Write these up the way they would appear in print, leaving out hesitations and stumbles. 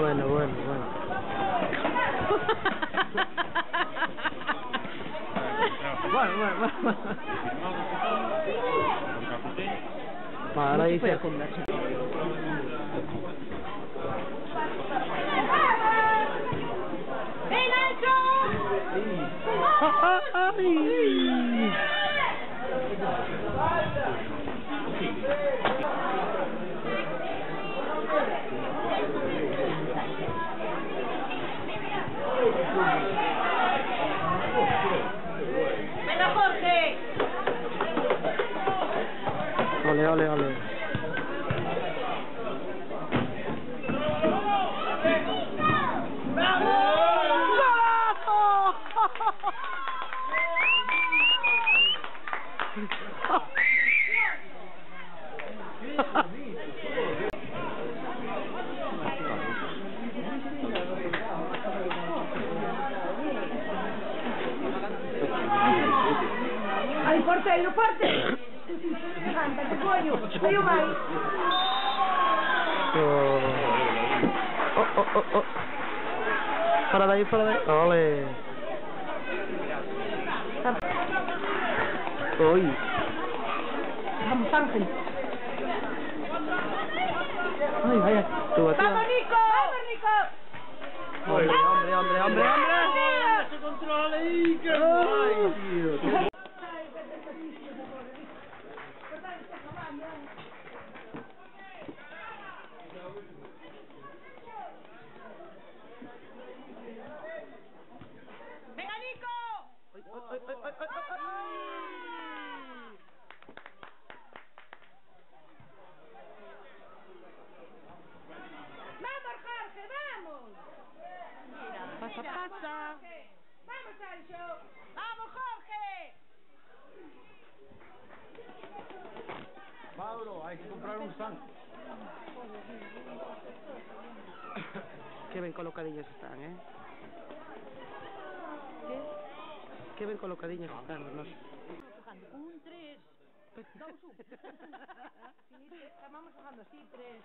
Bueno. Para ahí se conversa. ¡Venga, Jorge! Ole. ¡Ai, porteiro! Anda, que coño! Aí o vai! Oh. Para de ahí. Ole. Uy. Vamos, Ángel. Ay. ¡Vamos, Nico! Hombre. Se controla ahí, que guay, tío. ¡Venga, Nico! ¡Vamos, Jorge, vamos! Pasa. ¡Vamos, Sancho! ¡Vamos, Jorge! Mauro, hay que comprar un stand. Qué bien colocadillos están, ¿eh? Qué bien colocadillos están, no sé. Un 3, 2, 1. Vamos jugando así, 3,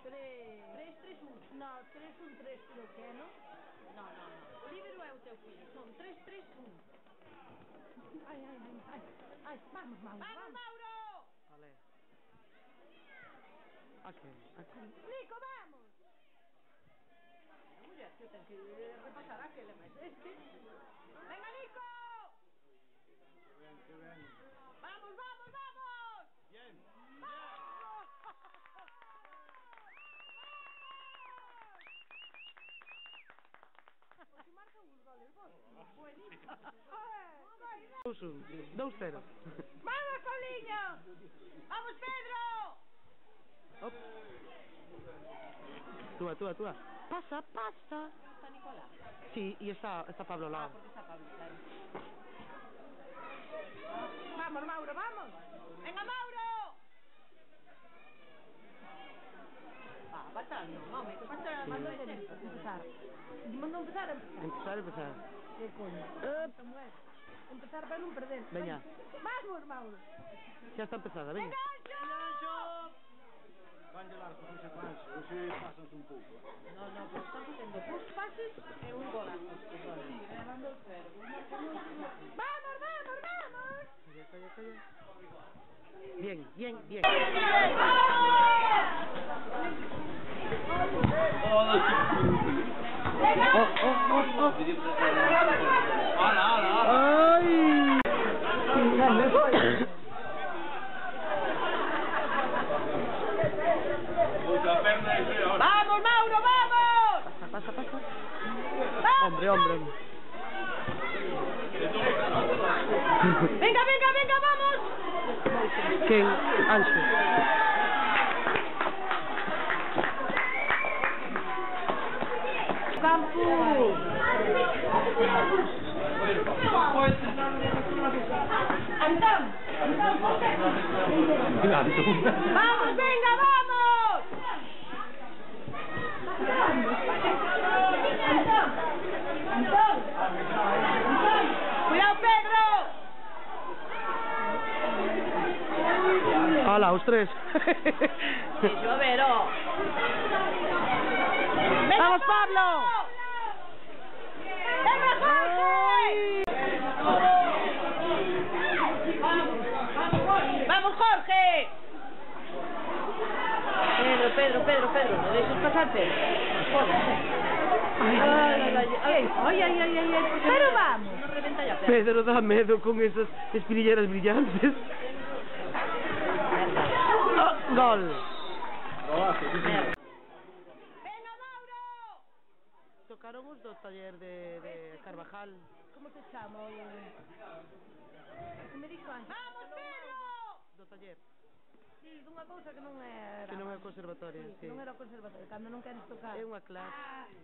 3, 1. No, 3, 1, 3, creo que, ¿no? No. O líbero é o teu fillo. Son 3, 3, 1. Ai. Vamos, Mauro. ¡Vamos, Mauro! Vale. Aquí. Nico, vamos! Muller, que ten que repasar aquele, mas este... Venga, Nico! Bien. Vamos! Bien. ¡Vamos! Porque marca uns goles vos. Buenísimo. 2-0. ¡Vamos, Paulinho! ¡Vamos, Pedro! Op. Tú. Pasa. ¿Está Nicolás? Sí, y está Pablo al lado. Porque está Pablo, claro. Vamos, Mauro, vamos. ¡Venga, Mauro! Batalla, no, me que pasa, mandó empezar. Mandó empezar. Empezar. ¿Qué coño? Empezar para non perder. Veña. Vamos, Mauro. Ya está empezada, veña. Van de largo, non se cansa, hoxe pasanse un pouco. No, pero están facendo dos pases e un golazo. Levando el cero. ¡Vamos! Calla. Bien. ¡Ay! ¡Vamos, Mauro, vamos! Pasa. ¡Vamos! Hombre. Venga, vamos! ¿Quién? Ancho. ¡Campo! Antón, ponte. ¡Vamos, venga, vamos! Ala, os tres. Eso, a ver, oh. ¡Vamos, Pablo! ¡Venga, Jorge! ¡Vamos, Jorge! Pedro, ¿me dejas pasar, Pedro? Ay. Pero vamos. No reventa ya, Pedro da medo con esas espinilleras brillantes. Oh, gol. Venga, Mauro! Tocaron os do taller de Carvajal. Como se chama? Que me dixo antes. Vamos, Pedro! Do taller. Sí, dunha cousa que non era... Que non é o conservatorio, sí. Non era o conservatorio, cando non queres tocar. É unha clase,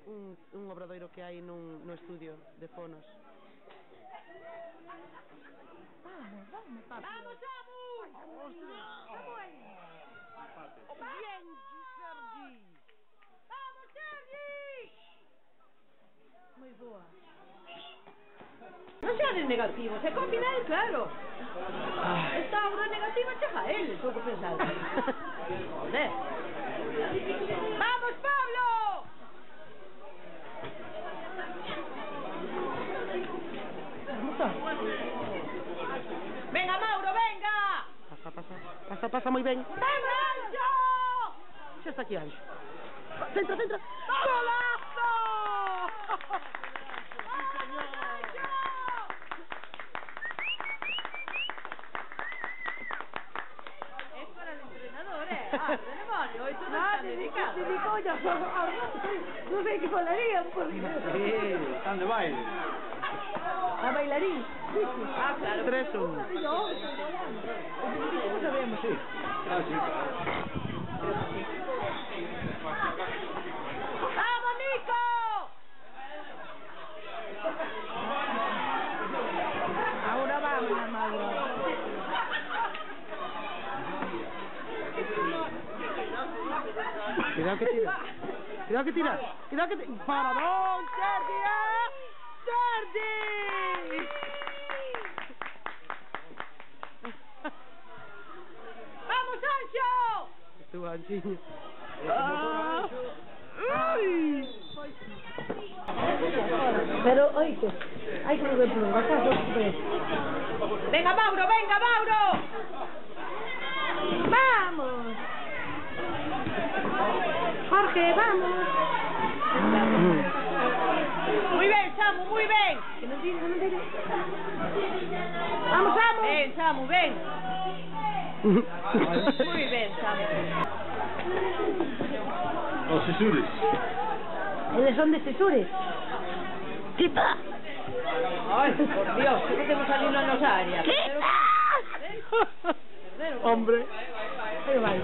un obradoiro que hai no estudio de fonos. Vamos, papi. Vamos, Samu! Bien, Sergi! Vamos, Sergi! Moi boa. Non sean negativos, é co final, claro. Esta aura negativa chega a él, pouco pensado. Joder. Vamos, Pablo! Venga, Mauro, venga! Pasa moi ben. Venga, Anxo! Xa está aquí, Anxo. Centra! ¡Golazo! Es para el entrenador, de demonio, hoy todo está dedicado. No sé qué volarían, porque... Sí, están de baile. A bailarín. Ah, claro. 3-1. No sabemos. Sí, casi. ¡Vamos, Nico! Ahora vamos, Mauro. Cuidado que tira. ¡Paradón, Sergi! ¡Sergi! ¡Vamos, Anxo! Tu Anxiño. Pero, oíste, hay que volver por la casa. ¡Venga, Mauro! ¡Vamos! Jorge, vamos. Muy bien, Samu, muy bien. Vamos, Samu. Ven, Samu, ven. Muy bien, Samu. Los Sesures. Ellos son de Sesures. ¡Quita! Ay, por Dios, ¿qué tenemos saliendo en los áreas? ¡Quita! Hombre. Pero vale.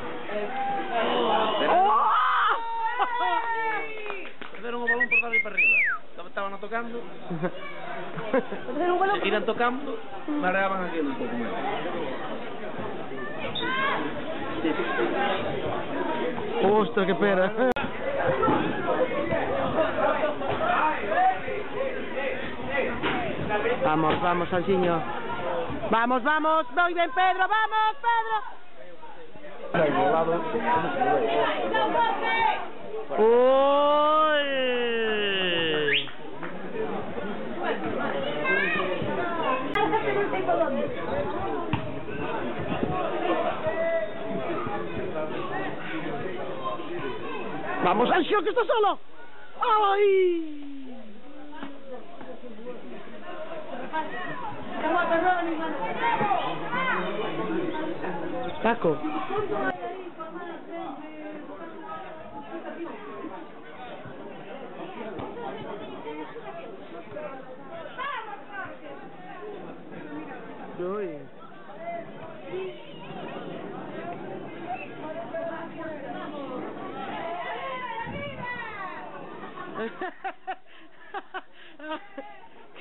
Perderon o balón por darle para arriba. Estaban tocando. Seguiran tocando, mareaban aquilo un pouco máis. Ostras, que pena. Vamos, Anxiño. Vamos. Muy bien, Pedro. Vamos, Pedro. ¡Uy! ¡Vamos, Anxo, que está solo! ¡Ay! Taco. Uy.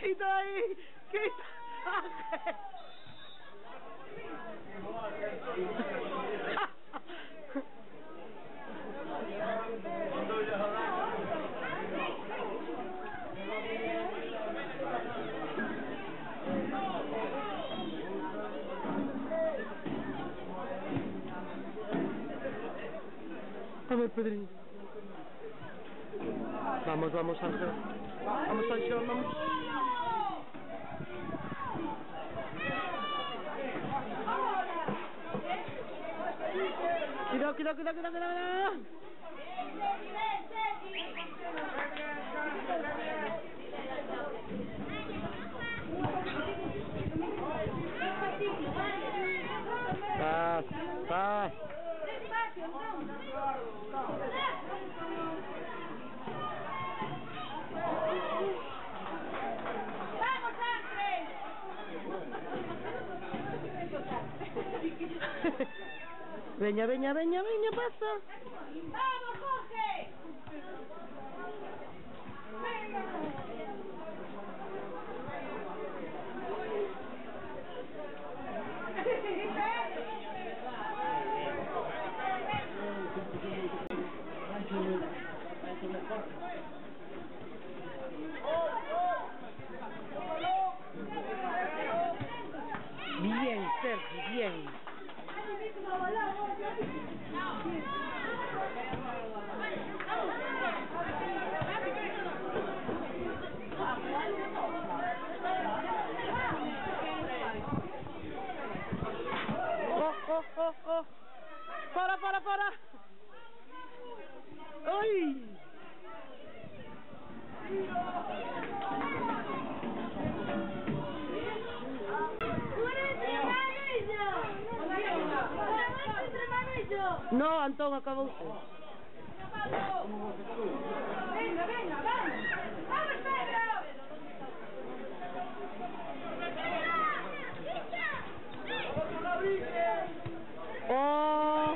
Quita ahí, quita. ver, Pedrín. Vamos, vamos, Ángel. Vamos, Ángel, vamos. Cuidado, cuidado, cuidado, cuidado, cuidado. Paz, paz. Veña, veña, veña, veña, pasa. ¡Vamos, Jorge! Bien, Sergi, bien. Oh. Para. ¡Ay! No, Antón, acabó usted. Venga, vamos. ¡Vamos, Pedro! ¡Oh!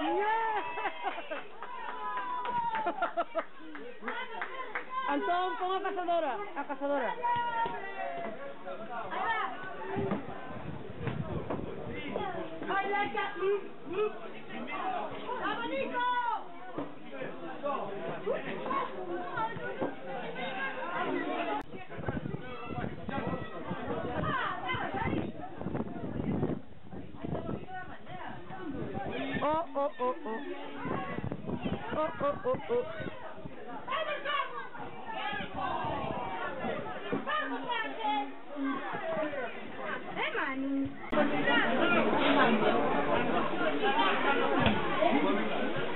¡Yeah! Antón, pon a cazadora. A cazadora. ¡Ay, la casi! ¡Vamos, Nico! Oh. ¡Vamos, Ángel! Manu!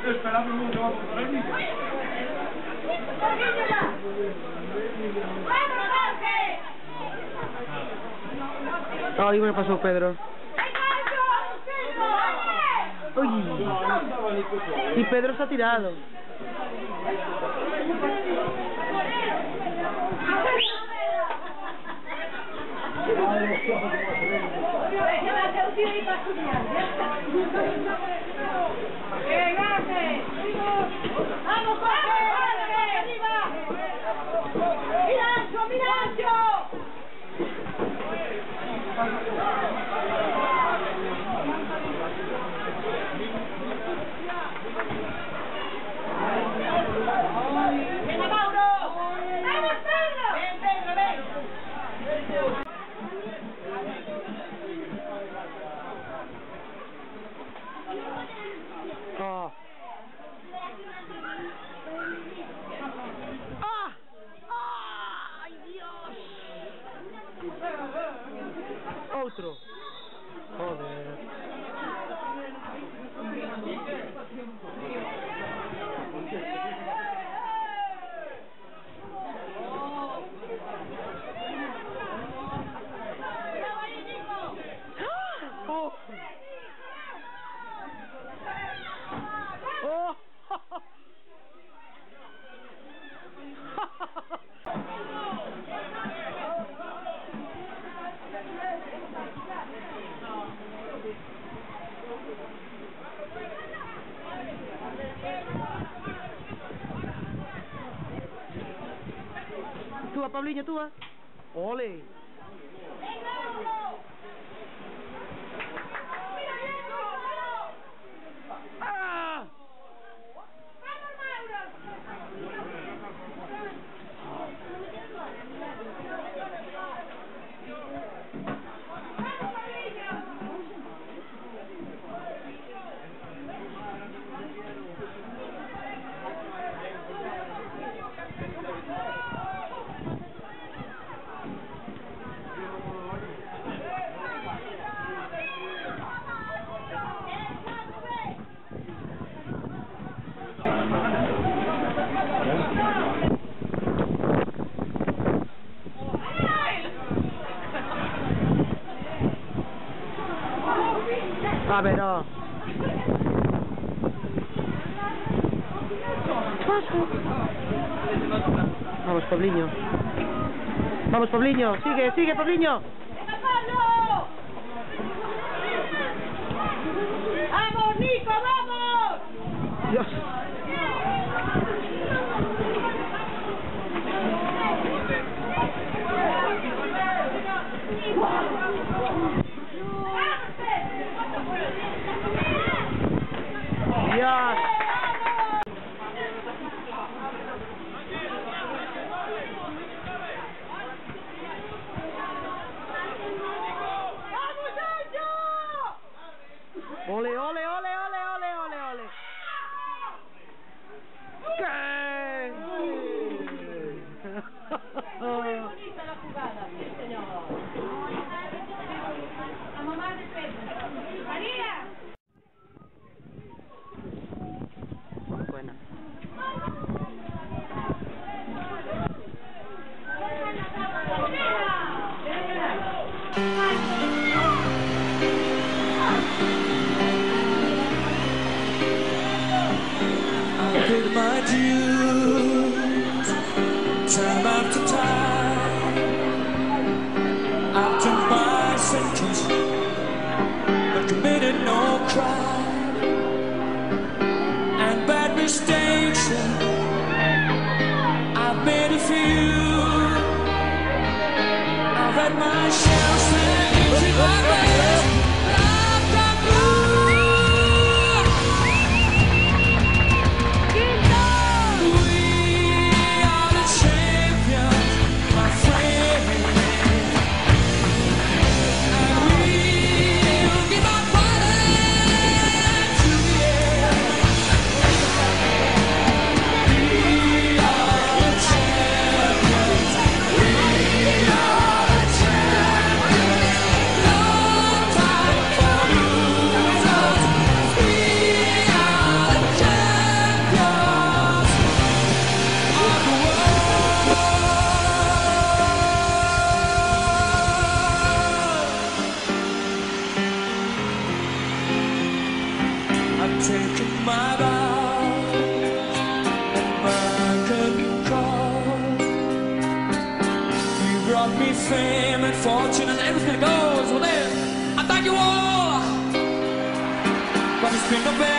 Esperando mucho más por aquí. ¡Vamos, Ángel! Ay, me pasó Pedro. Uy. Y Pedro se ha tirado. ¡Vamos, Jorge! ¡Arriba! ¡Mirancho! ¡Venga, Mauro! ¡Vamos, Pedro! ¡Ven, Pedro, ven! Oh. ¡Ay, Dios! Otro. Joder. Oh. Oh. Tú vas, Pabliño, tú vas. Ole. ¡Ah! Vabbè, no. Vamos, Pabliño. Vamos, Pabliño. Sigue, sigue, Pabliño. ¡Venga, Pablo! ¡Vamos, Nico, vamos! Dios. Dios. Ole, ole, ole, ole, ole, ole, ole. ¿Qué? Muy bonita la jugada, sí, señor. A mamá de Pedro. ¡María! Buena. I paid my dues, time after time. I've done my sentence, but committed no crime. And bad mistakes, I've made a few. I've had my share of sand into my veins. Taking my vows and my curtain call. You brought me fame and fortune and everything that goes with it. I thank you all, but it's been a bad